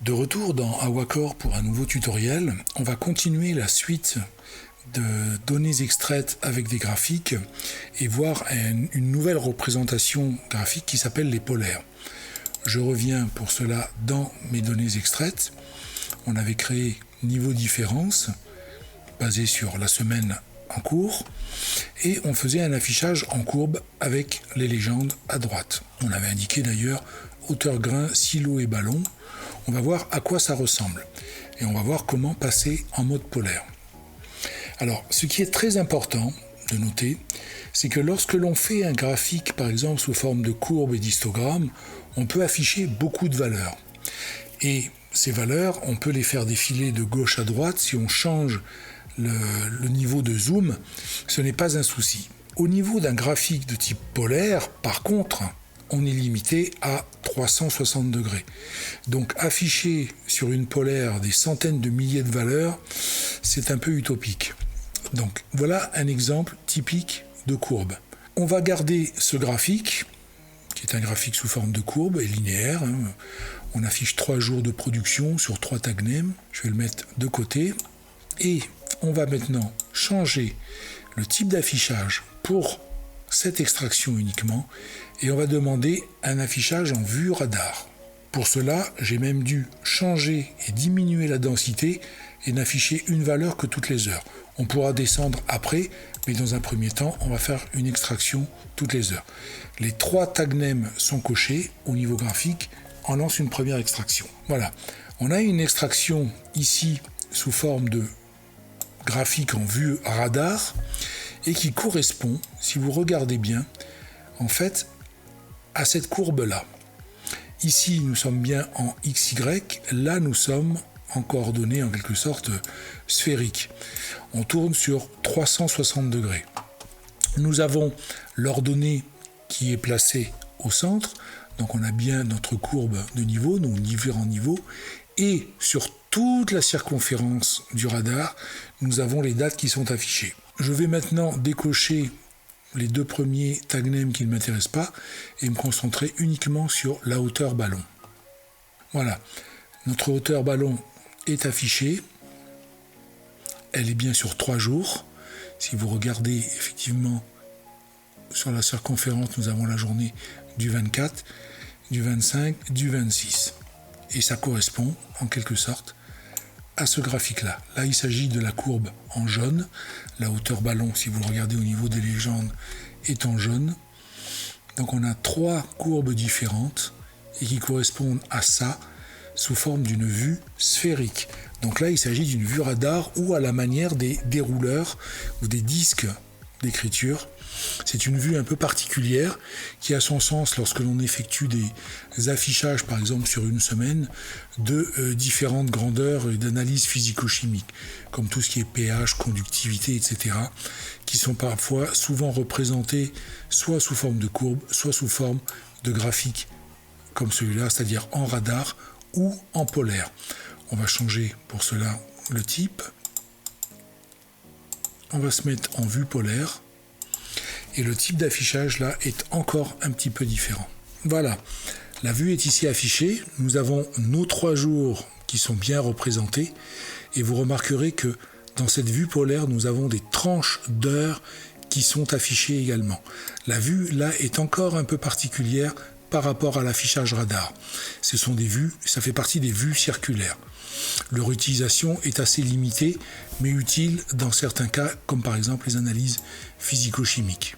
De retour dans Awacor pour un nouveau tutoriel, on va continuer la suite de données extraites avec des graphiques et voir une nouvelle représentation graphique qui s'appelle les polaires. Je reviens pour cela dans mes données extraites. On avait créé niveau différence basé sur la semaine en cours et on faisait un affichage en courbe avec les légendes à droite. On avait indiqué d'ailleurs hauteur grain, silo et ballon. On va voir à quoi ça ressemble et on va voir comment passer en mode polaire. Alors, ce qui est très important de noter, c'est que lorsque l'on fait un graphique, par exemple sous forme de courbe et d'histogramme, on peut afficher beaucoup de valeurs. Et ces valeurs, on peut les faire défiler de gauche à droite. Si on change le niveau de zoom, ce n'est pas un souci. Au niveau d'un graphique de type polaire, par contre, on est limité à 360 degrés. Donc afficher sur une polaire des centaines de milliers de valeurs, c'est un peu utopique. Donc voilà un exemple typique de courbe. On va garder ce graphique, qui est un graphique sous forme de courbe et linéaire. On affiche 3 jours de production sur 3 tag names. Je vais le mettre de côté. Et on va maintenant changer le type d'affichage pour cette extraction uniquement. Et on va demander un affichage en vue radar. Pour cela, j'ai même dû changer et diminuer la densité et n'afficher une valeur que toutes les heures. On pourra descendre après, mais dans un premier temps, on va faire une extraction toutes les heures. Les 3 tag names sont cochés au niveau graphique. On lance une première extraction. Voilà. On a une extraction ici sous forme de graphique en vue radar et qui correspond, si vous regardez bien, en fait, à cette courbe-là. Ici, nous sommes bien en XY, là, nous sommes en coordonnées en quelque sorte sphériques. On tourne sur 360 degrés. Nous avons l'ordonnée qui est placée au centre, donc on a bien notre courbe de niveau, nos différents niveaux, et sur toute la circonférence du radar, nous avons les dates qui sont affichées. Je vais maintenant décocher les 2 premiers tag names qui ne m'intéressent pas et me concentrer uniquement sur la hauteur ballon. Voilà, notre hauteur ballon est affichée. Elle est bien sur 3 jours. Si vous regardez effectivement sur la circonférence, nous avons la journée du 24, du 25, du 26. Et ça correspond en quelque sorte à ce graphique-là. Là, il s'agit de la courbe en jaune. La hauteur ballon, si vous le regardez au niveau des légendes, est en jaune. Donc on a 3 courbes différentes et qui correspondent à ça sous forme d'une vue sphérique. Donc là, il s'agit d'une vue radar ou à la manière des dérouleurs ou des disques d'écriture. C'est une vue un peu particulière qui a son sens lorsque l'on effectue des affichages, par exemple sur une semaine, de différentes grandeurs et d'analyses physico-chimiques, comme tout ce qui est pH, conductivité, etc., qui sont parfois souvent représentés soit sous forme de courbe, soit sous forme de graphique, comme celui-là, c'est-à-dire en radar ou en polaire. On va changer pour cela le type. On va se mettre en vue polaire. Et le type d'affichage là est encore un petit peu différent. Voilà, la vue est ici affichée. Nous avons nos 3 jours qui sont bien représentés. Et vous remarquerez que dans cette vue polaire, nous avons des tranches d'heures qui sont affichées également. La vue là est encore un peu particulière par rapport à l'affichage radar. Ce sont des vues, ça fait partie des vues circulaires. Leur utilisation est assez limitée, mais utile dans certains cas, comme par exemple les analyses physico-chimiques.